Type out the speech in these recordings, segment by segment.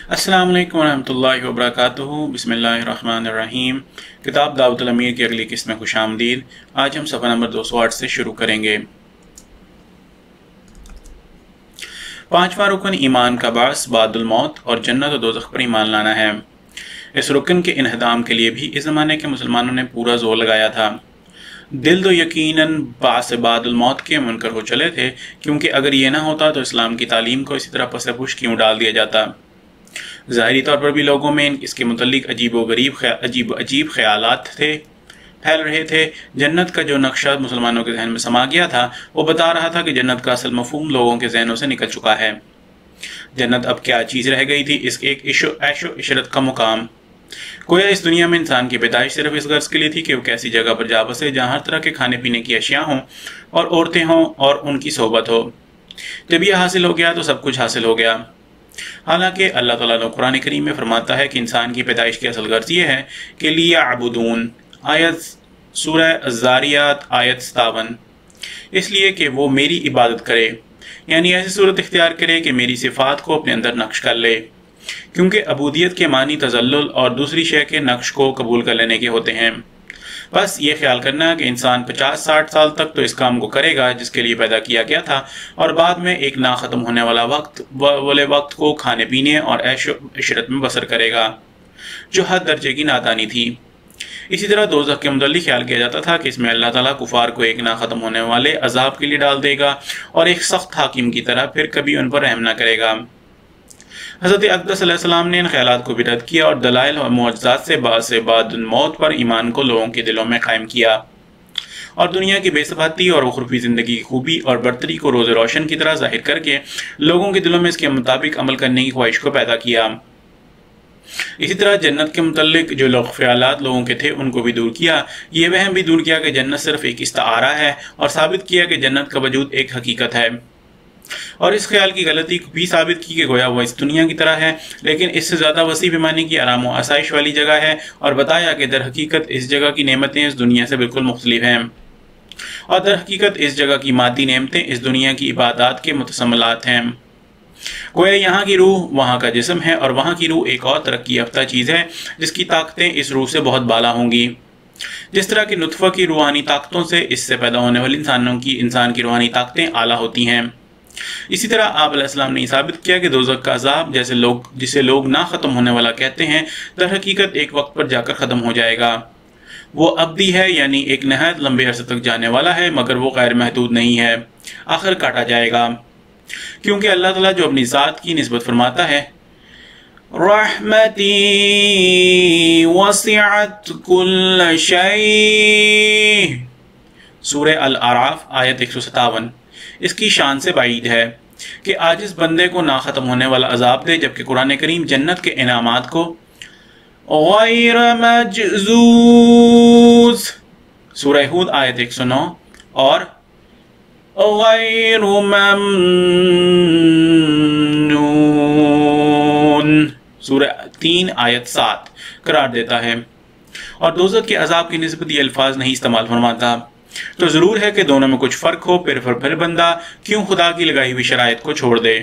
السلام علیکم ورحمۃ اللہ وبرکاتہ۔ بسم اللہ الرحمن الرحیم۔ کتاب دعوت الامیر کی اگلی قسط میں خوش آمدید۔ آج ہم صفحہ نمبر 208 سے شروع کریں گے۔ پانچواں رکن ایمان کا باعث بعد الموت اور جنت و دوزخ پر ایمان لانا ہے۔ اس رکن کے انہدام کے لیے بھی اس زمانے کے مسلمانوں نے پورا زور لگایا تھا۔ دل تو یقیناً بعث بعد الموت کے منکر ہو چلے تھے، کیونکہ اگر یہ نہ ہوتا تو اسلام کی تعلیم کو اسی طرح پس پش کیوں ڈال دیا جاتا۔ ظاہری طور پر بھی لوگوں میں اس کے متعلق عجیب عجیب خیالات پھیل رہے تھے۔ جنت کا جو نقشہ مسلمانوں کے ذہن میں سما گیا تھا وہ بتا رہا تھا کہ جنت کا اصل مفہوم لوگوں کے ذہنوں سے نکل چکا ہے۔ جنت اب کیا چیز رہ گئی تھی؟ اس ایک عیش و عشرت کا مقام۔ گویا اس دنیا میں انسان کی پیدائش صرف اس غرض کے لیے تھی کہ وہ ایسی جگہ پر جا بسے جہاں ہر طرح کے کھانے پینے کی اشیاء ہوں اور عورتیں ہوں اور ان کی صحبت ہو۔ جب یہ حاصل ہو گیا تو سب کچھ حاصل ہو گیا۔ حالانکہ اللہ تعالیٰ نے قرآن کریم میں فرماتا ہے کہ انسان کی پیدائش کی اصل غرض یہ ہے کہ لیعبدون، آیت سورہ الذاریات آیت 57، اس لیے کہ وہ میری عبادت کرے، یعنی ایسی صورت اختیار کرے کہ میری صفات کو اپنے اندر نقش کر لے، کیونکہ عبودیت کے معنی تذلل اور دوسری شے کے نقش کو قبول کر لینے کے ہوتے ہیں۔ بس یہ خیال کرنا کہ انسان 50-60 سال تک تو اس کام کو کرے گا جس کے لیے پیدا کیا گیا تھا، اور بعد میں ایک نہ ختم ہونے والا وقت کو کھانے پینے اور عیش و عشرت میں بسر کرے گا، جو حد درجے کی نادانی تھی۔ اسی طرح دوزخ کے متعلق خیال کیا جاتا تھا کہ اس میں اللہ تعالیٰ کفار کو ایک نہ ختم ہونے والے عذاب کے لیے ڈال دے گا اور ایک سخت حاکم کی طرح پھر کبھی ان پر رحم نہ کرے گا۔ حضرت اقدس علیہ السلام نے ان خیالات کو بھی رد کیا اور دلائل اور معجزات سے بعد الموت پر ایمان کو لوگوں کے دلوں میں قائم کیا، اور دنیا کی بے ثباتی اور اخروی زندگی کی خوبی اور برتری کو روز روشن کی طرح ظاہر کر کے لوگوں کے دلوں میں اس کے مطابق عمل کرنے کی خواہش کو پیدا کیا۔ اسی طرح جنت کے متعلق جو خیالات لوگوں کے تھے ان کو بھی دور کیا۔ یہ وہم بھی دور کیا کہ جنت صرف ایک استعارہ ہے، اور ثابت کیا کہ جنت کا وجود ایک حقیقت ہے، اور اس خیال کی غلطی کو بھی ثابت کی کہ گویا وہ اس دنیا کی طرح ہے لیکن اس سے زیادہ وسیع پیمانے کی آرام و آسائش والی جگہ ہے، اور بتایا کہ در حقیقت اس جگہ کی نعمتیں اس دنیا سے بالکل مختلف ہیں، اور در حقیقت اس جگہ کی مادی نعمتیں اس دنیا کی عبادات کے متسملات ہیں۔ گویا یہاں کی روح وہاں کا جسم ہے، اور وہاں کی روح ایک اور ترقی یافتہ چیز ہے جس کی طاقتیں اس روح سے بہت بالا ہوں گی۔ جس طرح کہ نطفہ کی روحانی طاقتوں سے اس سے پیدا ہونے والی انسان کی روحانی طاقتیں اعلیٰ ہوتی ہیں، اسی طرح آپ علیہ السلام نے ثابت کیا کہ دوزخ کا عذاب جسے لوگ نہ ختم ہونے والا کہتے ہیں، در حقیقت ایک وقت پر جا کر ختم ہو جائے گا۔ وہ ابدی ہے، یعنی ایک نہایت لمبے عرصے تک جانے والا ہے، مگر وہ غیر محدود نہیں ہے، آخر کاٹا جائے گا، کیونکہ اللہ تعالیٰ جو اپنی ذات کی نسبت فرماتا ہے رحمتی وسعت کل شیء، سورہ الاعراف آیت 157، اس کی شان سے بعید ہے کہ عاجز بندے کو نہ ختم ہونے والا عذاب دے، جبکہ قرآن کریم جنت کے انعامات کو غیر مجذوذ، سورہ ہود آیت 109 اور غیر ممنون، سورہ 3 آیت 7 قرار دیتا ہے، اور دوزخ کے عذاب کی نسبت یہ الفاظ نہیں استعمال فرماتا۔ تو ضرور ہے کہ دونوں میں کچھ فرق ہو، پھر بندہ کیوں خدا کی لگائی ہوئی شرائط کو چھوڑ دے،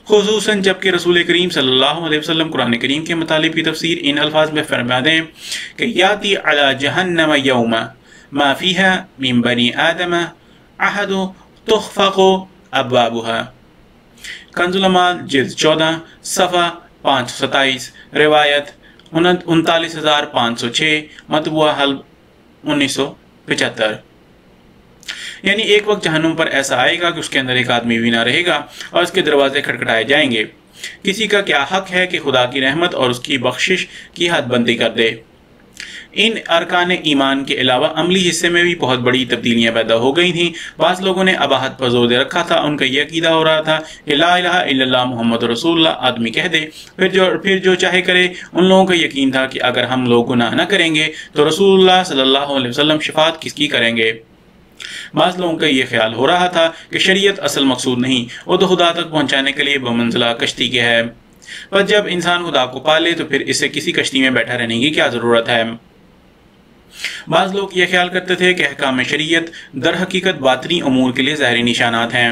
خصوصاً جبکہ رسول کریم صلی اللہ علیہ وسلم قرآن کریم کے مطالب کی تفسیر ان الفاظ میں فرما دیں کہ یاتی علی جہنم یوم ما فیہا من بنی آدم احد تخفق ابوابها، کنز العمال جلد 14 صفحہ 527، روایت 39506، مطبوعہ حلب 1975۔ یعنی ایک وقت جہنم پر ایسا آئے گا کہ اس کے اندر ایک آدمی بھی نہ رہے گا اور اس کے دروازے کھٹکھٹائے جائیں گے۔ کسی کا کیا حق ہے کہ خدا کی رحمت اور اس کی بخشش کی حد بندی کر دے؟ ان ارکان ایمان کے علاوہ عملی حصے میں بھی بہت بڑی تبدیلیاں پیدا ہو گئی تھیں۔ بعض لوگوں نے اباحت پر زور دے رکھا تھا، ان کا یہ عقیدہ ہو رہا تھا کہ لا الہ الا اللہ محمد رسول اللہ آدمی کہہ دے، پھر جو چاہے کرے۔ ان لوگوں کا یقین تھا کہ اگر ہم لوگ گناہ نہ کریں گے تو رسول اللہ صلی اللہ علیہ وسلم شفاعت کس کی کریں گے۔ بعض لوگوں کا یہ خیال ہو رہا تھا کہ شریعت اصل مقصود نہیں، وہ تو خدا تک پہنچانے کے لیے بمنزلہ کشتی کے ہے، پر جب انسان خدا کو پالے تو پھر اسے کسی کشتی میں بیٹھا رہنے کی کیا ضرورت ہے۔ بعض لوگ یہ خیال کرتے تھے کہ احکام شریعت در حقیقت باطنی امور کے لیے ظاہری نشانات ہیں،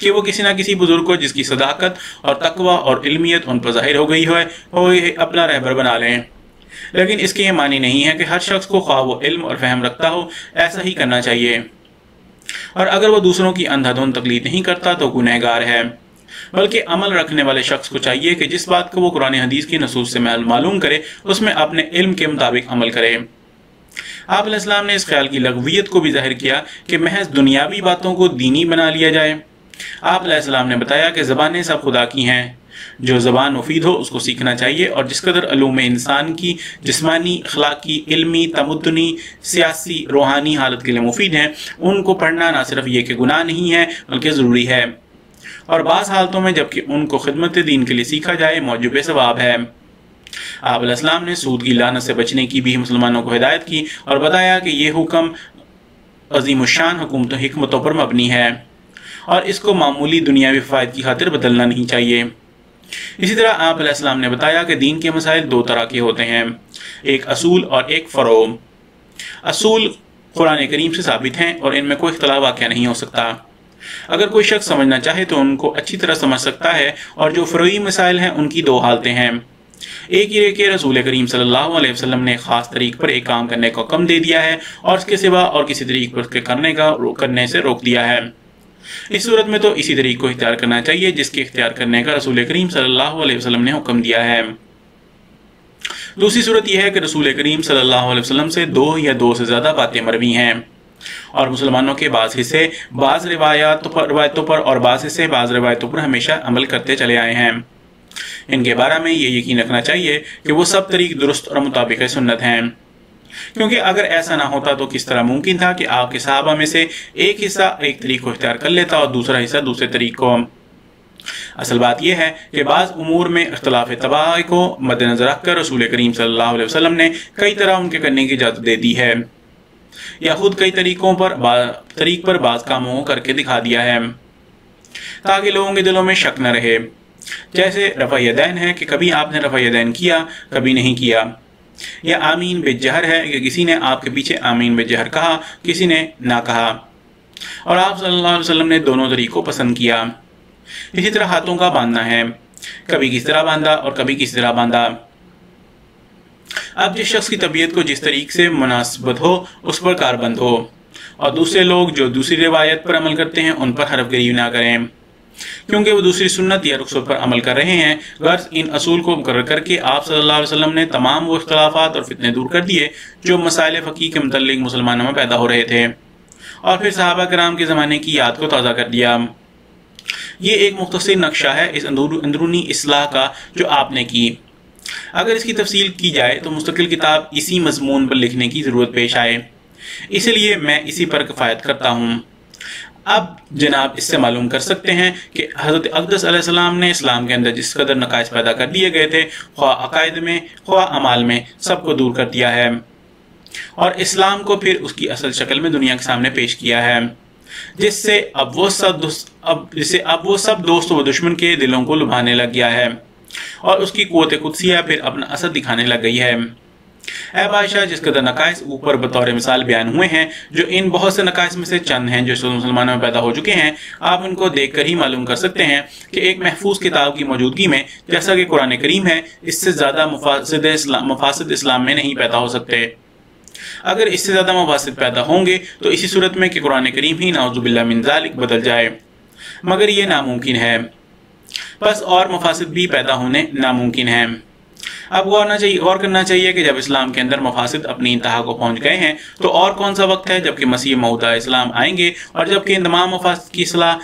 کہ وہ کسی نہ کسی بزرگ کو جس کی صداقت اور تقوی اور علمیت ان پر ظاہر ہو گئی ہے اپنا رہبر بنا لیں، لیکن اس کے یہ معنی نہیں ہے کہ ہر شخص کو خواہ وہ علم اور فہم رکھتا ہو ایسا ہی کرنا چاہیے، اور اگر وہ دوسروں کی اندھا دھند تقلید نہیں کرتا تو گنہگار ہے، بلکہ عمل رکھنے والے شخص کو چاہیے کہ جس بات کو وہ قرآن حدیث کی نصوص سے معلوم کرے اس میں اپنے علم کے مطابق عمل کرے۔ آپ علیہ السلام نے اس خیال کی لغویت کو بھی ظاہر کیا کہ محض دنیاوی باتوں کو دینی بنا لیا جائے۔ آپ علیہ السلام نے بتایا کہ زبانیں سب خدا کی ہیں، جو زبان مفید ہو اس کو سیکھنا چاہیے، اور جس قدر علوم انسان کی جسمانی، اخلاقی، علمی، تمدنی، سیاسی، روحانی حالت کے لیے مفید ہیں، ان کو پڑھنا نہ صرف یہ کہ گناہ نہیں ہے بلکہ ضروری ہے، اور بعض حالتوں میں جبکہ ان کو خدمت دین کے لیے سیکھا جائے موجب ثواب ہے۔ آپ علیہ السلام نے سود کی لعنت سے بچنے کی بھی مسلمانوں کو ہدایت کی اور بتایا کہ یہ حکم عظیم الشان حکمتوں پر مبنی ہے، اور اس کو معمولی دنیاوی فائد کی خاطر بدلنا نہیں چاہیے۔ اسی طرح آپ علیہ السلام نے بتایا کہ دین کے مسائل دو طرح کے ہوتے ہیں، ایک اصول اور ایک فروع۔ اصول قرآن کریم سے ثابت ہیں اور ان میں کوئی اختلاف واقع نہیں ہو سکتا۔ اگر کوئی شخص سمجھنا چاہے تو ان کو اچھی طرح سمجھ سکتا ہے، اور جو فروعی مسائل ہیں ان کی دو حالتیں ہیں، ایک یہ کہ رسول کریم صلی اللہ علیہ وسلم نے خاص طریق پر ایک کام کرنے کا حکم دے دیا ہے اور اس کے سوا اور کسی طریق پر کرنے سے روک دیا ہے، اس صورت میں تو اسی طریق کو اختیار کرنا چاہیے جس کے اختیار کرنے کا رسول کریم صلی اللہ علیہ وسلم نے حکم دیا ہے۔ دوسری صورت یہ ہے کہ رسول کریم صلی اللہ علیہ وسلم سے دو یا دو سے زیادہ باتیں مروی ہیں، اور مسلمانوں کے بعض حصے بعض روایتوں پر اور بعض حصے بعض روایتوں پر ہمیشہ عمل کرتے چلے آئے ہیں۔ ان کے بارے میں یہ یقین رکھنا چاہیے کہ وہ سب طریق درست اور مطابق سنت ہیں، کیونکہ اگر ایسا نہ ہوتا تو کس طرح ممکن تھا کہ آپ کے صحابہ میں سے ایک حصہ ایک طریق کو اختیار کر لیتا اور دوسرا حصہ دوسرے طریق کو۔ اصل بات یہ ہے کہ بعض امور میں اختلاف طبع کو مد نظر رکھ کر رسول کریم صلی اللہ علیہ وسلم نے کئی طرح ان کے کرنے کی اجازت دے دی ہے، یا خود کئی طریق پر بعض کاموں کو کر کے دکھا دیا ہے تاکہ لوگوں کے دلوں میں شک نہ رہے، جیسے رفع یدین ہے کہ کبھی آپ نے رفع یدین کیا کبھی نہیں کیا، یا آمین بالجہر ہے کہ کسی نے آپ کے پیچھے آمین بالجہر کہا کسی نے نہ کہا، اور آپ صلی اللہ علیہ وسلم نے دونوں طریقوں پسند کیا۔ اسی طرح ہاتھوں کا باندھنا ہے، کبھی کس طرح باندھا اور کبھی کس طرح باندھا۔ اب جس شخص کی طبیعت کو جس طریق سے مناسبت ہو اس پر کاربند ہو، اور دوسرے لوگ جو دوسری روایت پر عمل کرتے ہیں ان پر حرف گری نہ کریں، کیونکہ وہ دوسری سنت یا رخصت پر عمل کر رہے ہیں۔ غرض ان اصول کو مقرر کر کے آپ صلی اللہ علیہ وسلم نے تمام وہ اختلافات اور فتنے دور کر دیے جو مسائل فقہ کے متعلق مسلمانوں میں پیدا ہو رہے تھے، اور پھر صحابہ کرام کے زمانے کی یاد کو تازہ کر دیا۔ یہ ایک مختصر نقشہ ہے اس اندرونی اصلاح کا جو آپ نے کی۔ اگر اس کی تفصیل کی جائے تو مستقل کتاب اسی مضمون پر لکھنے کی ضرورت پیش آئے، اس لیے میں اسی پر کفایت کرتا ہوں۔ اب جناب اس سے معلوم کر سکتے ہیں کہ حضرت اقدس علیہ السلام نے اسلام کے اندر جس قدر نقائص پیدا کر دیے گئے تھے، خواہ عقائد میں خواہ اعمال میں، سب کو دور کر دیا ہے، اور اسلام کو پھر اس کی اصل شکل میں دنیا کے سامنے پیش کیا ہے، جس سے اب وہ سب دوست و دشمن کے دلوں کو لبھانے لگ گیا ہے، اور اس کی قوت قدسیہ پھر اپنا اثر دکھانے لگ گئی ہے۔ اے بادشاہ، جس قدر نقائص اوپر بطور مثال بیان ہوئے ہیں، جو ان بہت سے نقائص میں سے چند ہیں جو مسلمانوں میں پیدا ہو چکے ہیں، آپ ان کو دیکھ کر ہی معلوم کر سکتے ہیں کہ ایک محفوظ کتاب کی موجودگی میں، جیسا کہ قرآن کریم ہے، اس سے زیادہ مفاسد اسلام میں نہیں پیدا ہو سکتے۔ اگر اس سے زیادہ مفاسد پیدا ہوں گے تو اسی صورت میں کہ قرآن کریم ہی نعوذ باللہ من ذالک بدل جائے، مگر یہ ناممکن ہے، بس اور مفاسد بھی پیدا ہونے ناممکن ہیں۔ اب غور کرنا چاہیے کہ جب اسلام کے اندر مفاسد اپنی انتہا کو پہنچ گئے ہیں تو اور کون سا وقت ہے جبکہ مسیح موعود اسلام آئیں گے، اور جبکہ ان تمام مفاسد کی اصلاح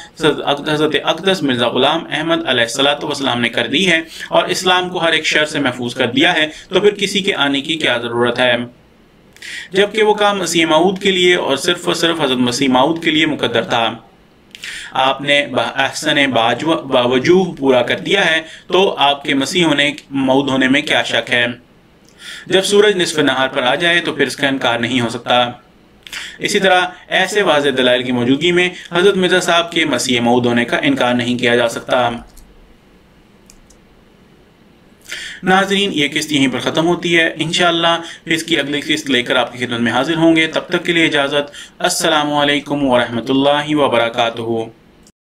حضرت اقدس مرزا غلام احمد علیہ السلام نے کر دی ہے اور اسلام کو ہر ایک شر سے محفوظ کر دیا ہے، تو پھر کسی کے آنے کی کیا ضرورت ہے؟ جبکہ وہ کام مسیح موعود کے لیے اور صرف حضرت مسیح موعود کے لیے مقدر تھا، آپ نے احسن باوجوہ پورا کر دیا ہے، تو آپ کے مسیح موعود ہونے میں کیا شک ہے؟ جب سورج نصف نہار پر آ جائے تو پھر اس کا انکار نہیں ہو سکتا۔ اسی طرح ایسے واضح دلائل کی موجودگی میں حضرت مرزا صاحب کے مسیح موعود ہونے کا انکار نہیں کیا جا سکتا۔ ناظرین، یہ قسط یہیں پر ختم ہوتی ہے، انشاءاللہ پھر اس کی اگلی قسط لے کر آپ کی خدمت میں حاضر ہوں گے۔ تب تک کے لیے اجازت، السلام علیکم ورحمۃ اللہ وبرکاتہ۔